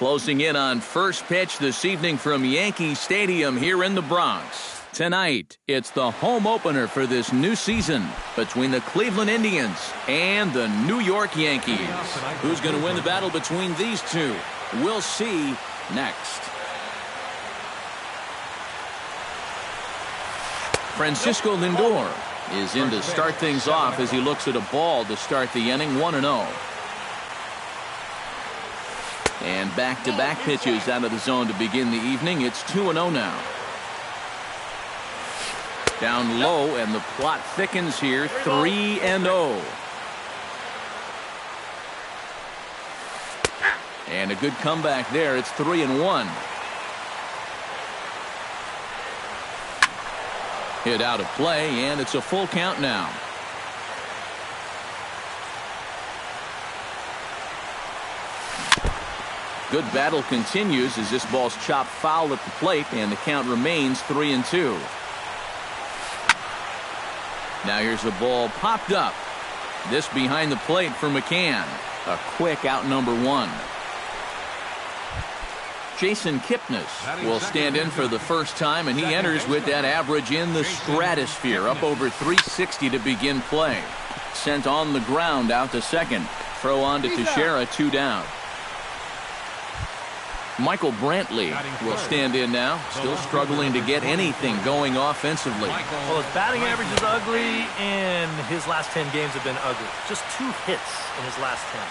Closing in on first pitch this evening from Yankee Stadium here in the Bronx. Tonight, it's the home opener for this new season between the Cleveland Indians and the New York Yankees. Who's going to win the battle between these two? We'll see next. Francisco Lindor is in to start things off as he looks at a ball to start the inning, 1-0. And back-to-back pitches out of the zone to begin the evening. It's 2-0 now. Down low, and the plot thickens here, 3-0. And a good comeback there. It's 3-1. Hit out of play, and it's a full count now. Good battle continues as this ball's chopped foul at the plate, and the count remains 3-2. Now here's a ball popped up. This behind the plate for McCann. A quick out number one. Jason Kipnis will stand in for the first time, and he enters with that average in the stratosphere, up over 360 to begin play. Sent on the ground out to second. Throw on to Teixeira, 2 down. Michael Brantley will stand in now, still struggling to get anything going offensively. Well, his batting average is ugly, and his last 10 games have been ugly. Just 2 hits in his last 10.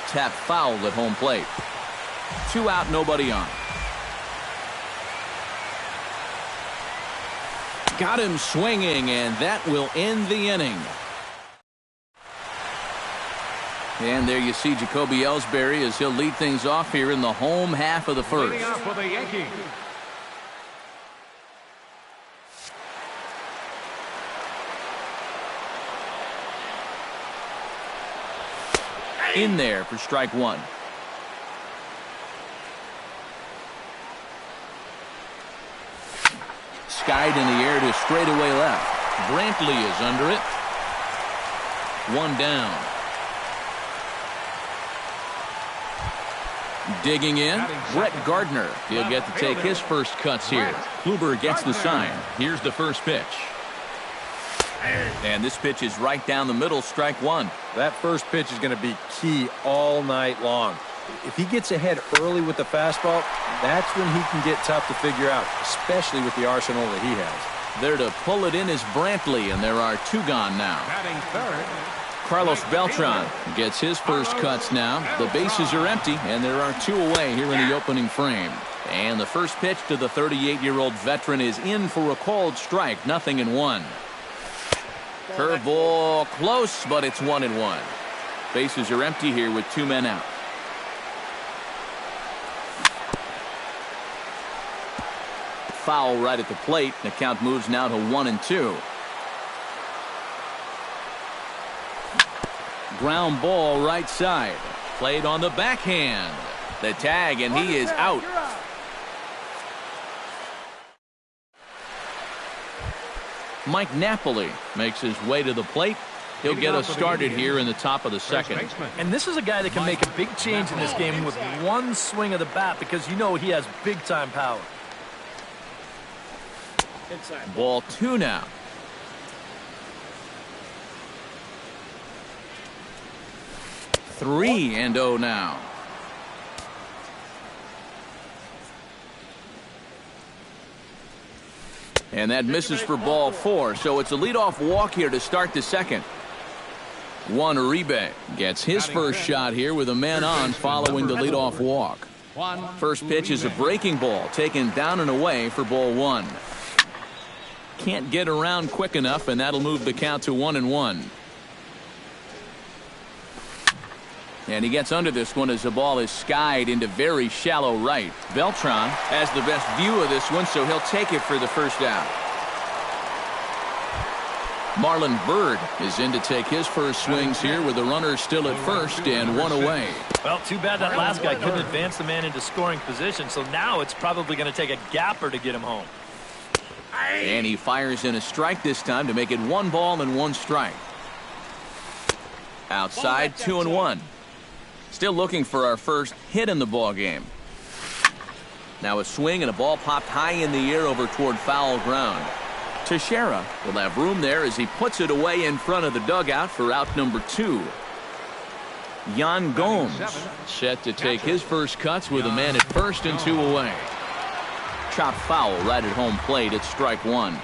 Tap foul at home plate. 2 out, nobody on. Got him swinging, and that will end the inning. And there you see Jacoby Ellsbury as he'll lead things off here in the home half of the first. For the Yankees. In there for strike one. Skied in the air to straightaway left. Brantley is under it. 1 down. Digging in, Brett Gardner. He'll get to take his first cuts here. Kluber gets the sign. Here's the first pitch. And this pitch is right down the middle, strike one. That first pitch is going to be key all night long. If he gets ahead early with the fastball, that's when he can get tough to figure out, especially with the arsenal that he has. There to pull it in is Brantley, and there are 2 gone now. Batting third. Carlos Beltran gets his first cuts now. The bases are empty, and there are 2 away here in the opening frame. And the first pitch to the 38-year-old veteran is in for a called strike, 0-1. Curveball close, but it's 1-1. Bases are empty here with 2 men out. Foul right at the plate. The count moves now to 1-2. Ground ball right side. Played on the backhand. The tag, and he is out. Mike Napoli makes his way to the plate. He'll get us started here in the top of the second. And this is a guy that can make a big change in this game with one swing of the bat, because you know he has big-time power. Ball 2 now. Three and 0 now. And that misses for ball 4, so it's a leadoff walk here to start the second. Juan Uribe gets his first shot here with a man on following the leadoff walk. First pitch is a breaking ball taken down and away for ball 1. Can't get around quick enough, and that'll move the count to 1-1. And he gets under this one as the ball is skied into very shallow right. Beltran has the best view of this one, so he'll take it for the first out. Marlon Byrd is in to take his first swings here with the runner still at first and 1 away. Well, too bad that last guy couldn't advance the man into scoring position, so now it's probably going to take a gapper to get him home. And he fires in a strike this time to make it 1 ball and 1 strike. Outside, 2-1. Still looking for our first hit in the ball game. Now a swing and a ball popped high in the air over toward foul ground. Teixeira will have room there as he puts it away in front of the dugout for out number 2. Yan Gomes set to take his first cuts with a man at first and 2 away. Chop foul right at home plate. It's strike 1.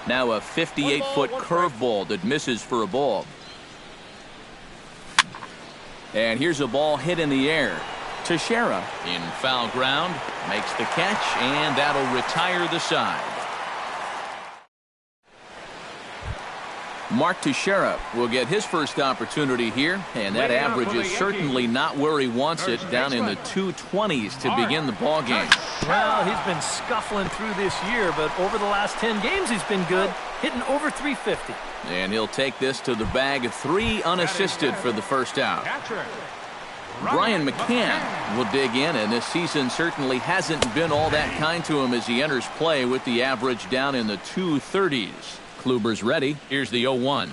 Now a 58-foot curveball that misses for a ball. And here's a ball hit in the air. Teixeira in foul ground makes the catch, and that'll retire the side. Mark Teixeira will get his first opportunity here, and that average is certainly not where he wants it, down in the 220s to begin the ball game. Well, he's been scuffling through this year, but over the last 10 games he's been good, hitting over 350. And he'll take this to the bag, 3 unassisted for the first out. Brian McCann will dig in, and this season certainly hasn't been all that kind to him as he enters play with the average down in the 230s. Kluber's ready. Here's the 0-1.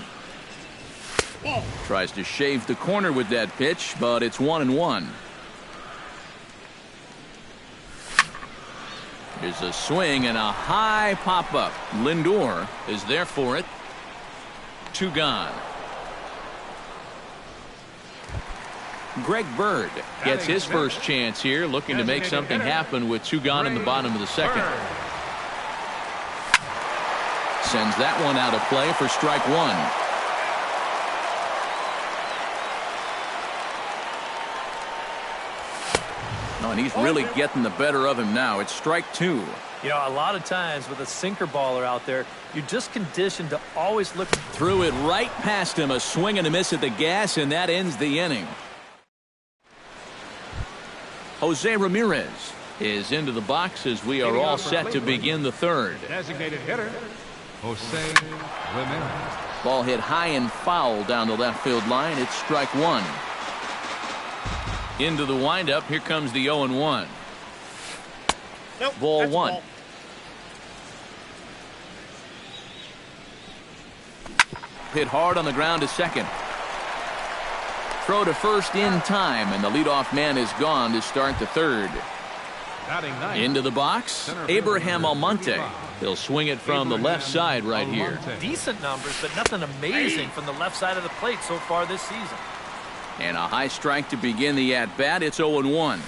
Tries to shave the corner with that pitch, but it's 1-1. Here's a swing and a high pop-up. Lindor is there for it. 2 gone. Greg Bird gets his first chance here, looking to make something happen with 2 gone in the bottom of the second. Sends that one out of play for strike 1. Oh, and he's really getting the better of him now. It's strike 2. You know, a lot of times with a sinker baller out there, you're just conditioned to always look. Threw it right past him. A swing and a miss at the gas, and that ends the inning. Jose Ramirez is into the box as we are all set to begin the third. Designated hitter, Jose Ramirez. Ball hit high and foul down the left field line. It's strike 1. Into the windup. Here comes the 0-1. Nope, ball 1. Ball. Hit hard on the ground to second. Throw to first in time, and the leadoff man is gone to start the third. Into the box, Abraham Almonte. He'll swing it from the left side right here. Decent numbers, but nothing amazing from the left side of the plate so far this season. And a high strike to begin the at-bat. It's 0-1.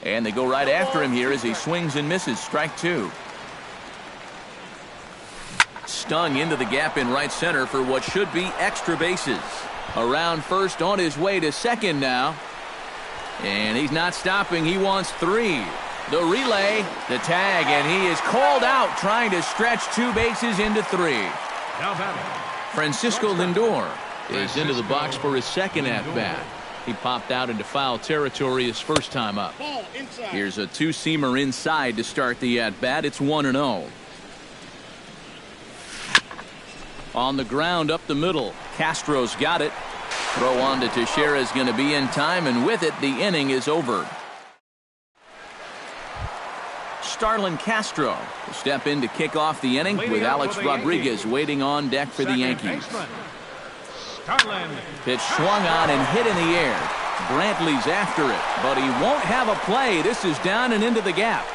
And they go right after him here as he swings and misses. Strike 2. Stung into the gap in right center for what should be extra bases. Around first, on his way to second now. And he's not stopping. He wants 3. The relay, the tag, and he is called out trying to stretch 2 bases into 3. Francisco Lindor is into the box for his second at-bat. He popped out into foul territory his first time up. Here's a 2-seamer inside to start the at-bat. It's 1-0. On the ground up the middle. Castro's got it. Throw on to Teixeira is going to be in time, and with it, the inning is over. Starlin Castro will step in to kick off the inning with Alex Rodriguez waiting on deck for the Yankees. Pitch swung on and hit in the air. Brantley's after it, but he won't have a play. This is down and into the gap.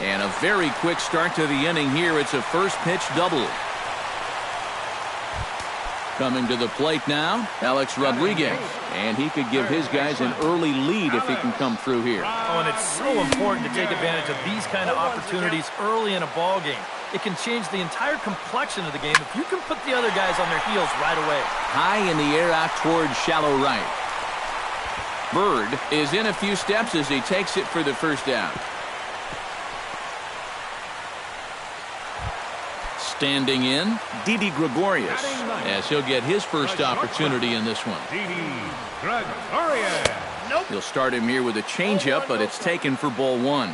And a very quick start to the inning here. It's a first pitch double. Coming to the plate now, Alex Rodriguez. And he could give his guys an early lead if he can come through here. Oh, and it's so important to take advantage of these kind of opportunities early in a ball game. It can change the entire complexion of the game if you can put the other guys on their heels right away. High in the air out towards shallow right. Bird is in a few steps as he takes it for the first out. Standing in, Didi Gregorius, as he'll get his first opportunity in this one. He'll start him here with a changeup, but it's taken for ball 1.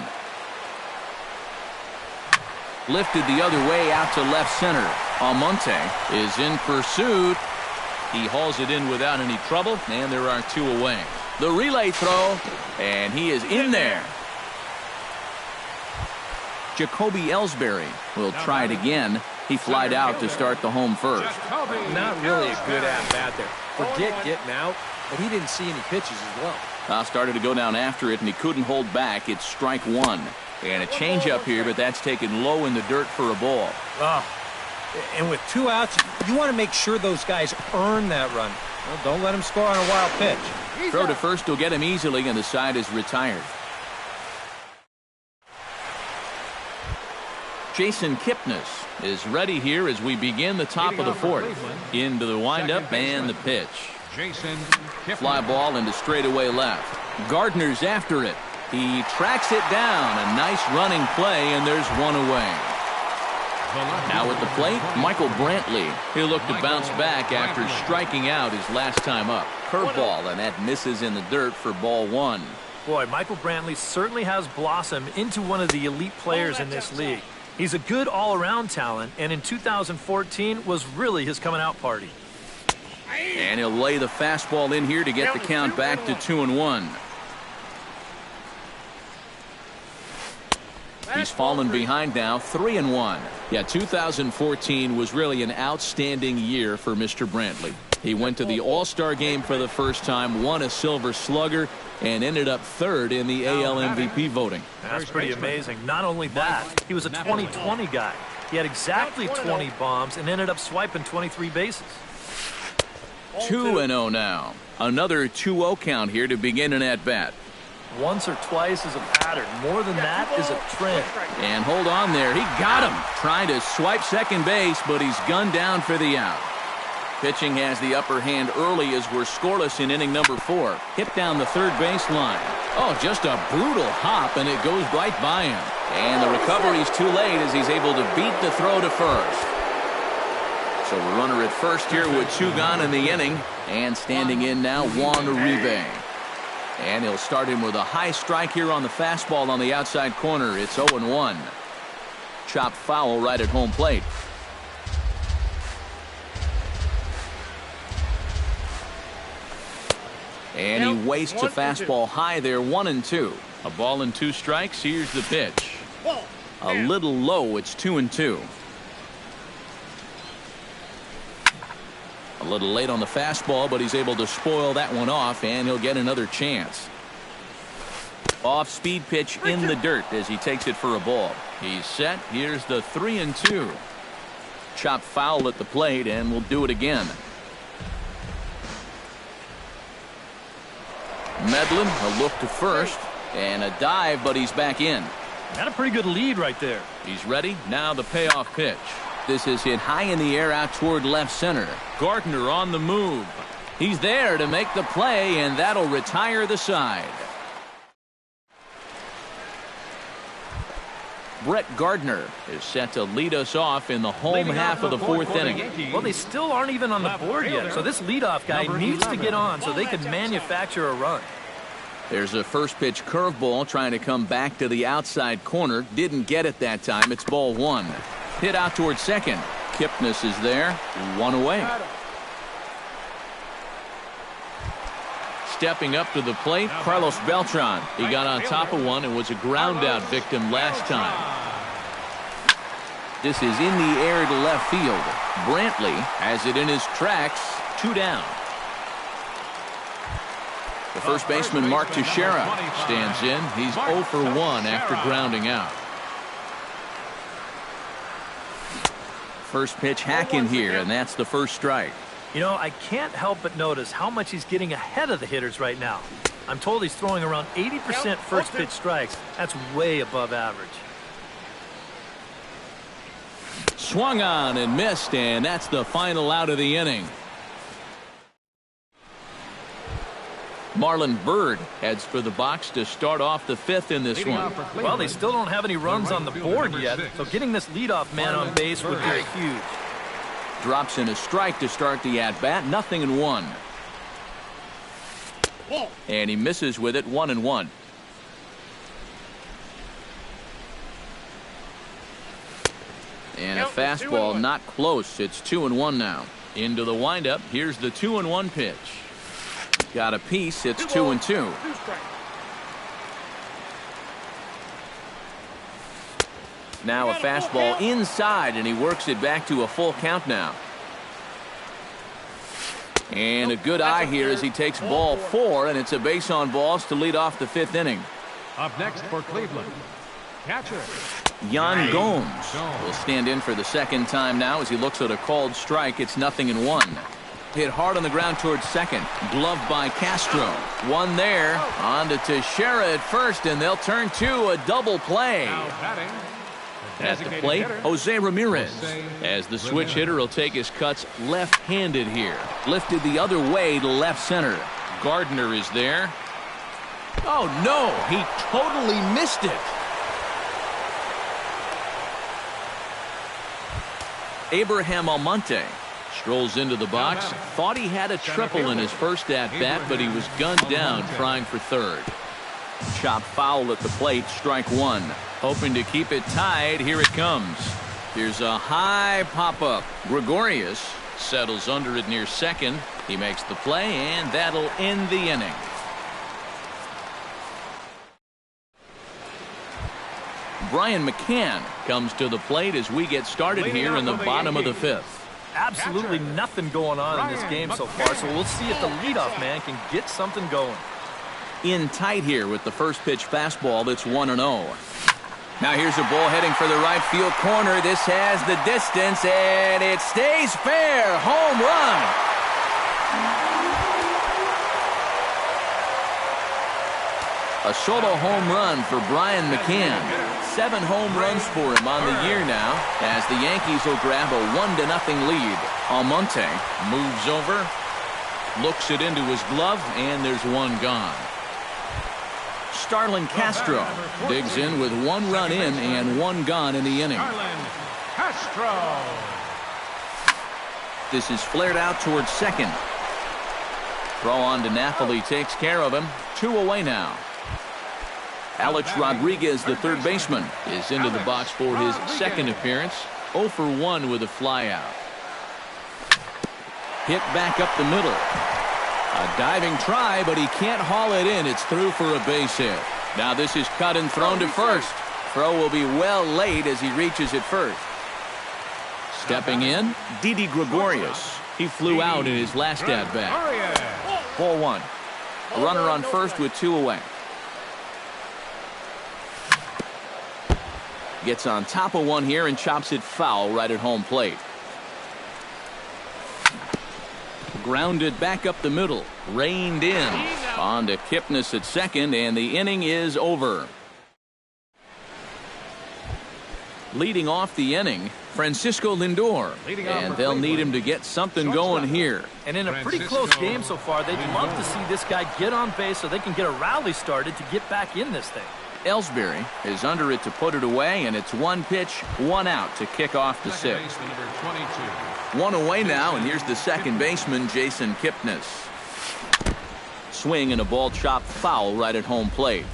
Lifted the other way out to left center. Almonte is in pursuit. He hauls it in without any trouble, and there are 2 away. The relay throw, and he is in there. Jacoby Ellsbury will try it again. He flied out to start the home first. Not really a good at-bat there. Forget getting out. but he didn't see any pitches as well. Started to go down after it, and he couldn't hold back. It's strike one. And a changeup here, but that's taken low in the dirt for a ball. And with 2 outs, you want to make sure those guys earn that run. Well, don't let them score on a wild pitch. Throw to first will get him easily, and the side is retired. Jason Kipnis is ready here as we begin the top of the fourth. Into the windup and the pitch. Fly ball into straightaway left. Gardner's after it. He tracks it down. A nice running play, and there's one away. Now at the plate, Michael Brantley. He'll look to bounce back after striking out his last time up. Curveball, and that misses in the dirt for ball one. Boy, Michael Brantley certainly has blossomed into one of the elite players in this league. He's a good all-around talent, and in 2014 was really his coming-out party. And he'll lay the fastball in here to get the count back to 2-1. He's fallen behind now, 3-1. Yeah, 2014 was really an outstanding year for Mr. Brantley. He went to the All-Star game for the first time, won a Silver Slugger, and ended up third in the AL MVP voting. That's pretty amazing. Not only that, he was a 20-20 guy. He had exactly 20 bombs and ended up swiping 23 bases. 2-0 now. Another 2-0 count here to begin an at-bat. Once or twice is a pattern. More than that is a trend. And hold on there. He got him. Trying to swipe second base, but he's gunned down for the out. Pitching has the upper hand early as we're scoreless in inning number 4. Hit down the third baseline. Oh, just a brutal hop, and it goes right by him. And the recovery's too late as he's able to beat the throw to first. So a runner at first here with 2 gone in the inning. And standing in now, Juan Uribe. And he'll start him with a high strike here on the fastball on the outside corner. It's 0-1. Chopped foul right at home plate. And he wastes a fastball high there, 1-2. A ball and 2 strikes. Here's the pitch. A little low. It's 2-2. A little late on the fastball, but he's able to spoil that one off, and he'll get another chance. Off-speed pitch in the dirt as he takes it for a ball. He's set. Here's the 3-2. Chop foul at the plate, and we'll do it again. Medlin, a look to first, and a dive, but he's back in. Got a pretty good lead right there. He's ready. Now the payoff pitch. This is hit high in the air out toward left center. Gardner on the move. He's there to make the play, and that'll retire the side. Brett Gardner is set to lead us off in the home half of the 4th inning. Well, they still aren't even on the board yet, so this leadoff guy needs to get on so they can manufacture a run. There's a first pitch curveball trying to come back to the outside corner. Didn't get it that time. It's ball 1. Hit out towards second. Kipnis is there. 1 away. Stepping up to the plate, Carlos Beltran. He got on top of one and was a ground out victim last time. This is in the air to left field. Brantley has it in his tracks. 2 down. The first baseman, Mark Teixeira, stands in. He's 0 for 1 after grounding out. First pitch hack in here, and that's the first strike. You know, I can't help but notice how much he's getting ahead of the hitters right now. I'm told he's throwing around 80% first pitch strikes. That's way above average. Swung on and missed, and that's the final out of the inning. Marlon Byrd heads for the box to start off the 5th in this one. Well, they still don't have any runs on the board yet, so getting this leadoff man on base would be huge. Drops in a strike to start the at-bat. 0-1. And he misses with it. 1-1. And a fastball not close. It's 2-1 now. Into the windup. Here's the 2-1 pitch. Got a piece. It's 2-2. Now a fastball inside, and he works it back to a full count now. And a good eye here as he takes ball 4, and it's a base on balls to lead off the 5th inning. Up next for Cleveland, catcher Yan Gomes will stand in for the second time now as he looks at a called strike. It's 0-1. Hit hard on the ground towards second. Gloved by Castro. One there. On to Teixeira at first, and they'll turn to a double play. now batting. At the plate, Jose Ramirez. As the switch hitter will take his cuts left-handed here. Lifted the other way to left center. Gardner is there. Oh, no. He totally missed it. Abraham Almonte strolls into the box. Thought he had a triple in his first at-bat, but he was gunned down trying for third. Chop foul at the plate, strike 1. Hoping to keep it tied. Here it comes. Here's a high pop-up. Gregorius settles under it near second. He makes the play, and that'll end the inning. Brian McCann comes to the plate as we get started here in the bottom of the 5th. Absolutely nothing going on in this game so far, so we'll see if the leadoff man can get something going. In tight here with the first pitch fastball that's 1-0. Now here's a ball heading for the right field corner. This has the distance, and it stays fair. Home run. A solo home run for Brian McCann. 7 home runs for him on the year now, as the Yankees will grab a 1-0 lead. Almonte moves over, looks it into his glove, and there's one gone. Starlin Castro digs in with 1 run in and 1 gone in the inning. Starlin Castro. This is flared out towards second. Throw on to Napoli takes care of him. 2 away now. Alex Rodriguez, the third baseman, is into the box for his second appearance. 0 for 1 with a flyout. Hit back up the middle. A diving try, but he can't haul it in. It's through for a base hit. Now this is cut and thrown to first. Throw will be well late as he reaches it first. Stepping in, Didi Gregorius. He flew out in his last at-bat. Ball 1. A runner on first with 2 away. Gets on top of one here and chops it foul right at home plate. Grounded back up the middle. Reined in. On to Kipnis at second, and the inning is over. Leading off the inning, Francisco Lindor. And they'll need him to get something going here. And in a pretty close game so far, they'd love to see this guy get on base so they can get a rally started to get back in this thing. Ellsbury is under it to put it away, and it's 1 pitch, 1 out to kick off the 6th. 1 away now, and here's the second baseman, Jason Kipnis. Swing and a ball chopped foul right at home plate.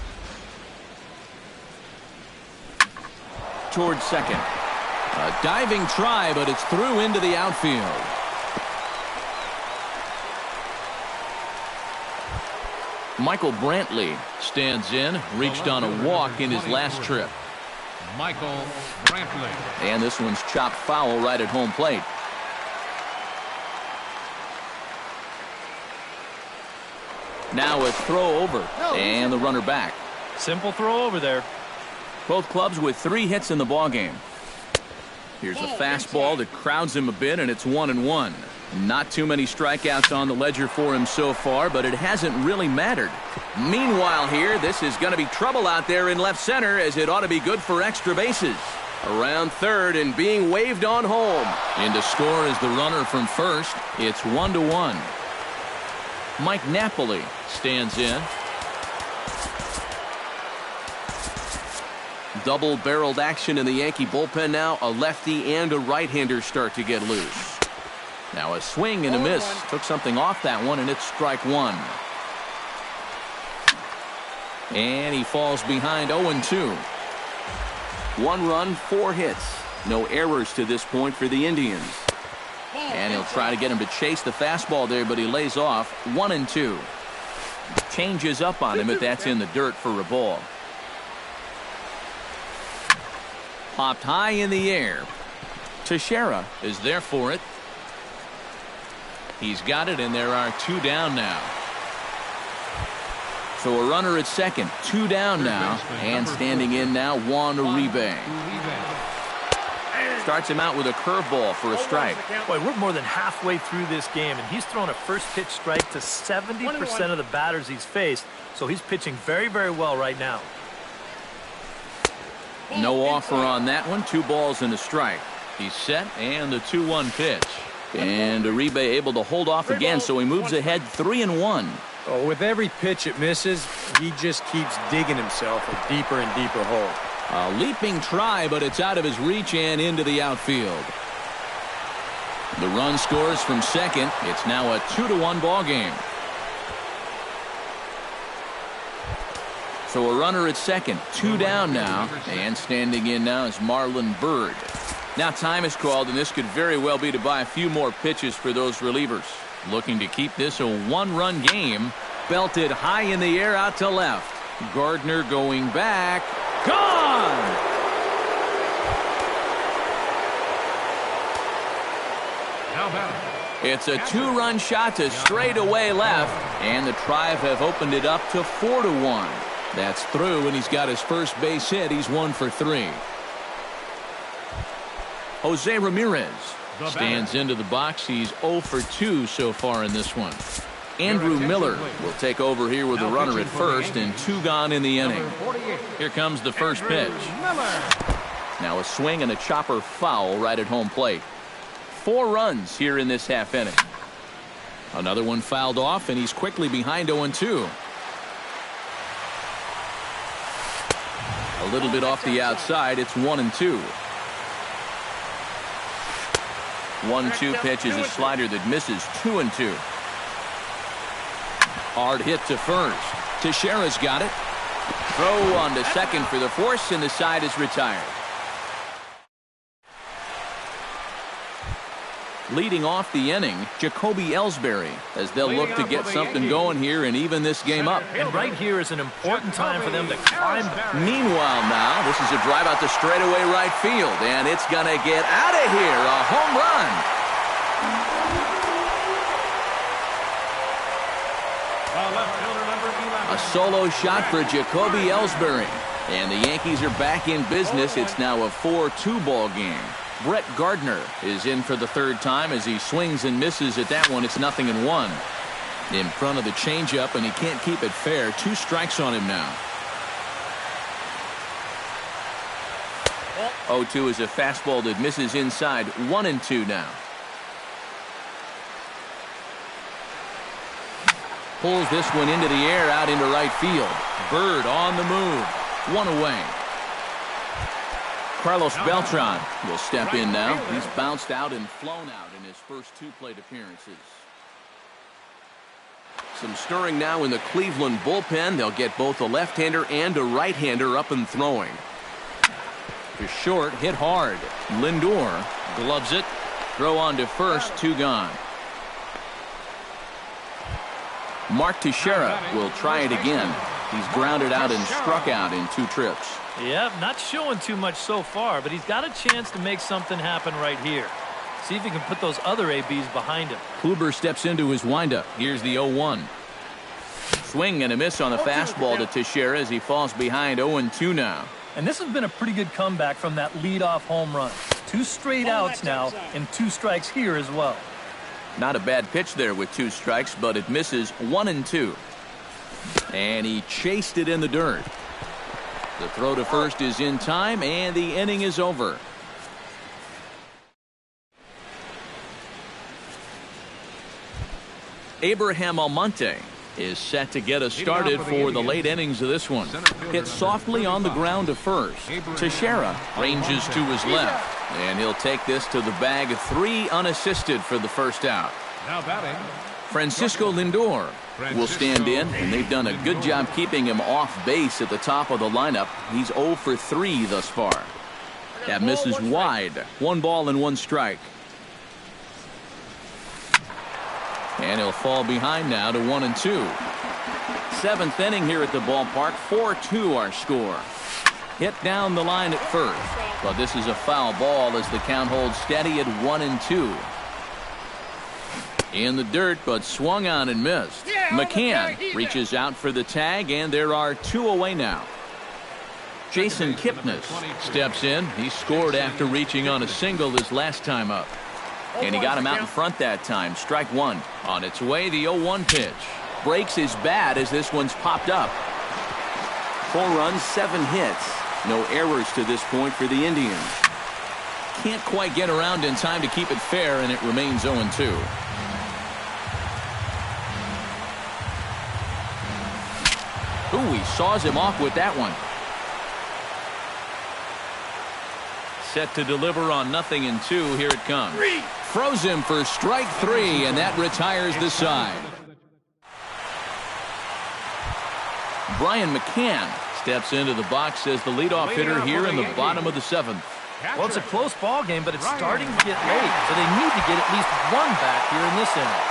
Towards second. A diving try, but it's through into the outfield. Michael Brantley stands in, reached on a walk in his last trip. Michael Brantley. And this one's chopped foul right at home plate. Now a throw over, and the runner back. Simple throw over there. Both clubs with 3 hits in the ballgame. Here's a fastball that crowds him a bit, and it's 1-1. Not too many strikeouts on the ledger for him so far, but it hasn't really mattered. Meanwhile here, this is going to be trouble out there in left center, as it ought to be good for extra bases. Around third and being waved on home. In to score is the runner from first. It's 1-1. Mike Napoli stands in. Double-barreled action in the Yankee bullpen now. A lefty and a right-hander start to get loose. Now a swing and a miss. Took something off that one, and it's strike 1. And he falls behind 0-2. 1 run, 4 hits. No errors to this point for the Indians. And he'll try to get him to chase the fastball there, but he lays off. 1-2. Changes up on him, but that's in the dirt for a ball. Popped high in the air. Teixeira is there for it. He's got it, and there are 2 down now. So a runner at second, 2 down now, and standing in now, Juan Uribe. Starts him out with a curveball for a strike. Boy, we're more than halfway through this game, and he's thrown a first pitch strike to 70% of the batters he's faced, so he's pitching very, very well right now. No offer on that one. 2 balls and a strike. He's set, and the 2-1 pitch. And Uribe able to hold off again, so he moves ahead 3-1. Oh, with every pitch it misses, he just keeps digging himself a deeper and deeper hole. A leaping try, but it's out of his reach and into the outfield. The run scores from second. It's now a 2-1 ball game. So a runner at second, 2 down now, and standing in now is Marlon Byrd. Now time is called, and this could very well be to buy a few more pitches for those relievers. Looking to keep this a 1-run game. Belted high in the air out to left. Gardner going back. Gone! It's a 2-run shot to straightaway left, and the Tribe have opened it up to 4-1. That's through, and he's got his first base hit. He's 1 for 3. Jose Ramirez stands into the box. He's 0 for 2 so far in this one. Andrew Miller will take over here with a runner at first, and 2 gone in the inning. Here comes the first pitch. Now a swing and a chopper foul right at home plate. 4 runs here in this half inning. Another one fouled off, and he's quickly behind 0-2. A little bit off the outside. It's 1-2. 1-2 pitch is a slider that misses. 2-2. Hard hit to first. Teixeira's got it. Throw on to second for the force, and the side is retired. Leading off the inning, Jacoby Ellsbury, as they'll look to get something going here and even this game up. And right here is an important time for them to climb back. Meanwhile now, this is a drive out to straightaway right field, and it's going to get out of here. A home run. A solo shot for Jacoby Ellsbury. And the Yankees are back in business. It's now a 4-2 ball game. Brett Gardner is in for the 3rd time as he swings and misses at that one. It's 0-1. In front of the changeup, and he can't keep it fair. 2 strikes on him now. 0-2 is a fastball that misses inside. 1-2 now. Pulls this one into the air out into right field. Bird on the move. 1 away. Carlos Beltran will step in now. He's bounced out and flown out in his first 2 plate appearances. Some stirring now in the Cleveland bullpen. They'll get both a left-hander and a right-hander up and throwing. To short, hit hard. Lindor gloves it. Throw on to first, 2 gone. Mark Teixeira will try it again. He's grounded out and struck out in 2 trips. Yeah, not showing too much so far, but he's got a chance to make something happen right here. See if he can put those other ABs behind him. Kluber steps into his windup. Here's the 0-1. Swing and a miss on the fastball to Teixeira as he falls behind 0-2 now. And this has been a pretty good comeback from that leadoff home run. 2 straight outs now and 2 strikes here as well. Not a bad pitch there with 2 strikes, but it misses. 1-2. And he chased it in the dirt. The throw to first is in time, and the inning is over. Abraham Almonte is set to get us started for the late innings of this one. Hit softly on the ground to first. Teixeira ranges to his left, and he'll take this to the bag. 3 unassisted for the first out. Now batting, Francisco Lindor will stand in, and they've done a good job keeping him off base at the top of the lineup. He's 0 for 3 thus far. That misses wide. 1 ball and 1 strike. And he'll fall behind now to 1-2. 7th inning here at the ballpark. 4-2 our score. Hit down the line at first, but this is a foul ball as the count holds steady at 1-2. In the dirt, but swung on and missed. McCann reaches out for the tag, and there are 2 away now. Jason Kipnis steps in. He scored after reaching on a single his last time up. And he got him out in front that time. Strike 1. On its way, the 0-1 pitch. Breaks his bat as this one's popped up. 4 runs, 7 hits. No errors to this point for the Indians. Can't quite get around in time to keep it fair, and it remains 0-2. Ooh, he saws him off with that one. Set to deliver on 0-2. Here it comes. Froze him for strike 3, and that retires the side. Brian McCann steps into the box as the leadoff hitter here in the bottom of the 7th. Well, it's a close ball game, but it's starting to get late, so they need to get at least 1 back here in this inning.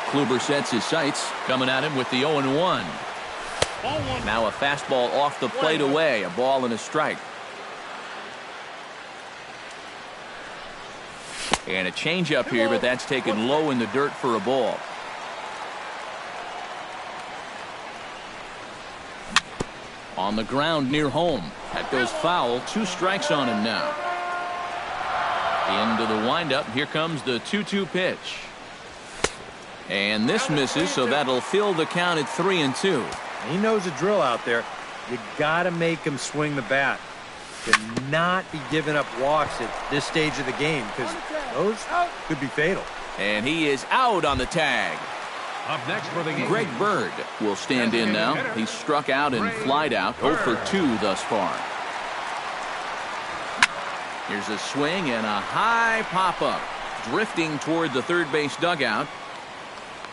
Kluber sets his sights, coming at him with the 0-1. Now a fastball off the plate away, a ball and a strike. And a changeup here, but that's taken low in the dirt for a ball. On the ground near home. That goes foul. 2 strikes on him now. Into the windup. Here comes the 2-2 pitch. And this misses, so that'll fill the count at 3-2. He knows the drill out there. You got to make him swing the bat. Cannot be giving up walks at this stage of the game, because those could be fatal. And he is out on the tag. Up next for the game. Greg Bird will stand in now. He's struck out and flied out. 0 for 2 thus far. Here's a swing and a high pop-up. Drifting toward the third base dugout.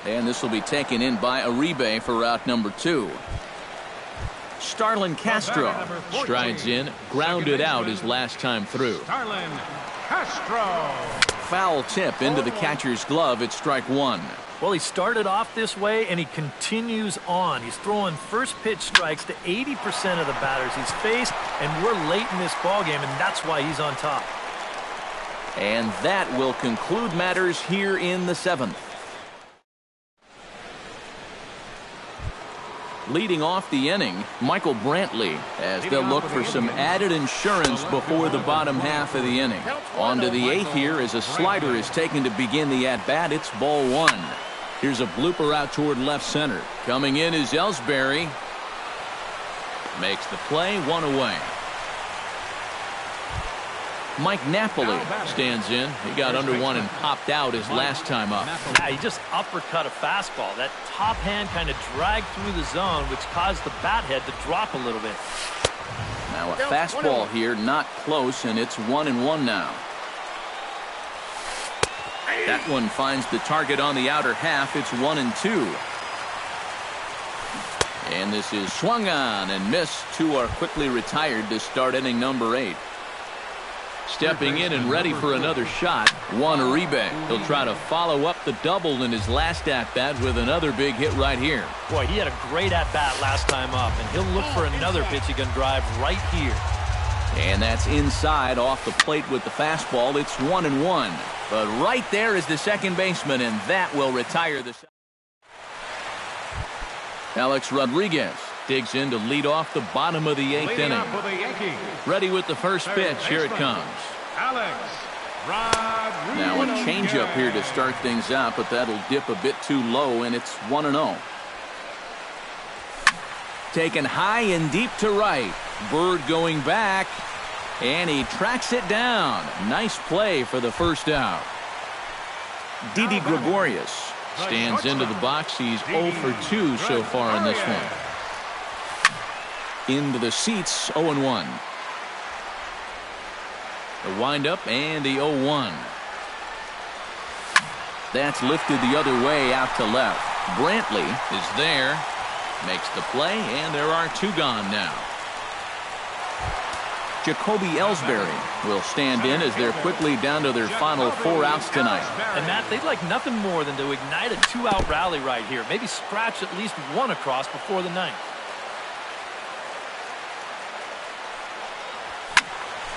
And this will be taken in by Uribe for out number 2. Starlin Castro strides in, grounded out his last time through. Starlin Castro. Foul tip into the catcher's glove at strike 1. Well, he started off this way, and he continues on. He's throwing first pitch strikes to 80% of the batters he's faced, and we're late in this ballgame, and that's why he's on top. And that will conclude matters here in the 7th. Leading off the inning, Michael Brantley, as they'll look for some added insurance before the bottom half of the inning. On to the 8th here as a slider is taken to begin the at-bat. It's ball 1. Here's a blooper out toward left center. Coming in is Ellsbury. Makes the play, 1 away. Mike Napoli stands in. He got under one and popped out his last time up. Yeah, he just uppercut a fastball. That top hand kind of dragged through the zone, which caused the bat head to drop a little bit. Now a fastball here, not close, and it's 1-1 now. That one finds the target on the outer half. It's 1-2. And this is swung on and missed. 2 are quickly retired to start inning number 8. Stepping in and ready for another shot, Juan Uribe. He'll try to follow up the double in his last at-bat with another big hit right here. Boy, he had a great at-bat last time up, and he'll look for another pitch he can drive right here. And that's inside off the plate with the fastball. It's 1-1. But right there is the second baseman, and that will retire the... Alex Rodriguez digs in to lead off the bottom of the 8th inning. Ready with the first pitch. Here it comes. Alex Rodriguez. Now a changeup here to start things out, but that'll dip a bit too low, and it's 1-0. Taken high and deep to right. Bird going back, and he tracks it down. Nice play for the first out. Didi Gregorius stands into the box. He's 0 for 2 so far in this one. Into the seats, 0-1. The windup and the 0-1. That's lifted the other way out to left. Brantley is there, makes the play, and there are 2 gone now. Jacoby Ellsbury will stand in as they're quickly down to their final 4 outs tonight. And Matt, they'd like nothing more than to ignite a 2-out rally right here. Maybe scratch at least 1 across before the 9th.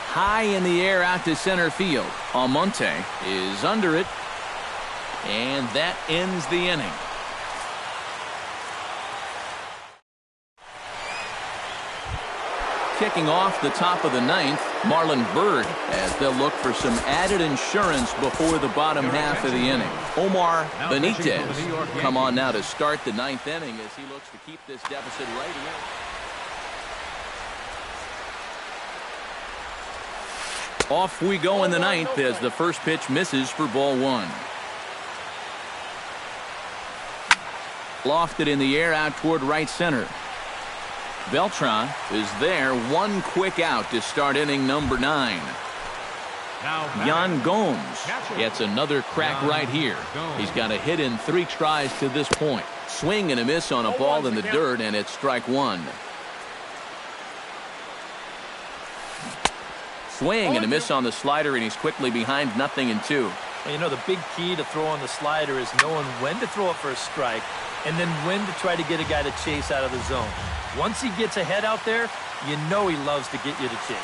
High in the air out to center field. Almonte is under it. And that ends the inning. Kicking off the top of the ninth, Marlon Byrd, as they'll look for some added insurance before the bottom half of the inning. Omar Benitez come on now to start the ninth inning as he looks to keep this deficit right here. Off we go in the ninth as the first pitch misses for ball one. Lofted in the air out toward right center. Beltran is there, one quick out to start inning number 9. Yan Gomes gets another crack right here. He's got a hit in 3 tries to this point. Swing and a miss on a ball in the dirt, and it's strike 1. Swing and a miss on the slider, and he's quickly behind 0-2. Well, you know, the big key to throwing the slider is knowing when to throw it for a strike and then when to try to get a guy to chase out of the zone. Once he gets ahead out there, you know he loves to get you to chase.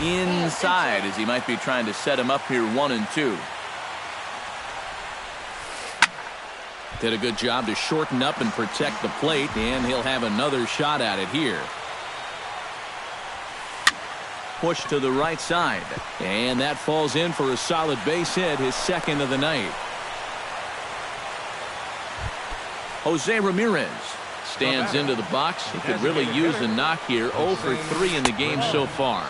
Inside, as he might be trying to set him up here 1-2. Did a good job to shorten up and protect the plate, and he'll have another shot at it here. Push to the right side, and that falls in for a solid base hit, his second of the night. Jose Ramirez stands into the box. He could really use a knock here. 0 for 3 in the game so far.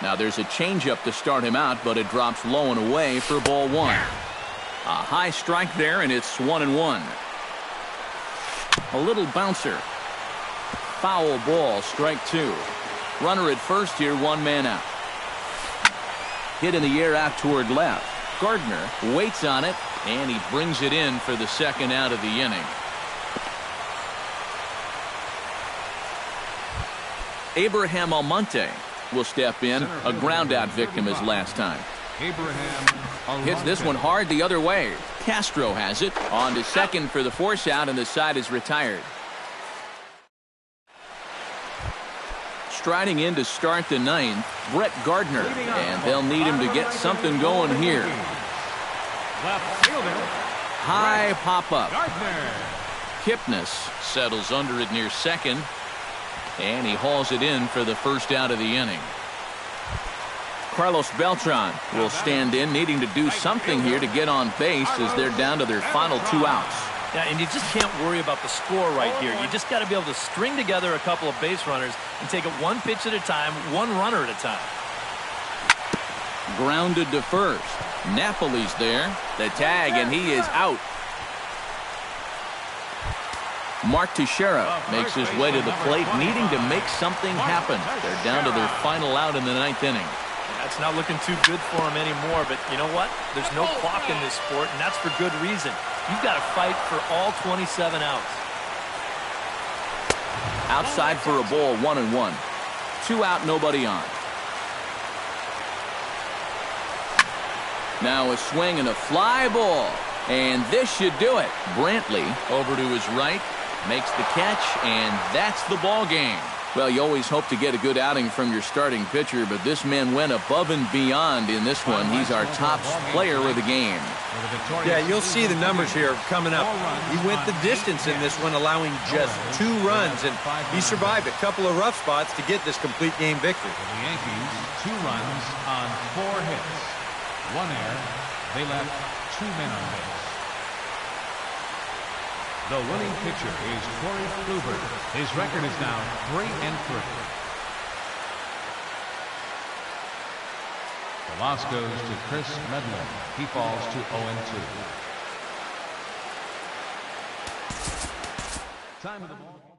Now there's a changeup to start him out, but it drops low and away for ball 1. A high strike there, and it's 1-1. A little bouncer. Foul ball, strike 2. Runner at first here, 1 man out. Hit in the air out toward left. Gardner waits on it, and he brings it in for the second out of the inning. Abraham Almonte will step in, a ground out victim as last time. Hits this one hard the other way. Castro has it on to second for the force out, and the side is retired. Striding in to start the ninth, Brett Gardner, and they'll need him to get something going here. High pop-up. Kipnis settles under it near second, and he hauls it in for the first out of the inning. Carlos Beltran will stand in, needing to do something here to get on base as they're down to their final 2 outs. Yeah, and you just can't worry about the score right here. You just got to be able to string together a couple of base runners and take it 1 pitch at a time, 1 runner at a time. Grounded to first. Napoli's there. The tag, and he is out. Mark Teixeira makes his way to the plate, needing to make something happen. They're down to their final out in the 9th inning. That's not looking too good for him anymore, but you know what? There's no clock in this sport, and that's for good reason. You've got to fight for all 27 outs. Outside for a ball, 1-1. 2 out, nobody on. Now a swing and a fly ball, and this should do it. Brantley over to his right, makes the catch, and that's the ball game. Well, you always hope to get a good outing from your starting pitcher, but this man went above and beyond in this one. He's our top player of the game. Yeah, you'll see the numbers here coming up. He went the distance in this one, allowing just 2 runs, and he survived a couple of rough spots to get this complete game victory. For the Yankees, 2 runs on 4 hits. 1 error. They left 2 men on base. The winning pitcher is Corey Kluber. His record is now 3-3. The loss goes to Chris Medlin. He falls to 0-2. Time of the ball.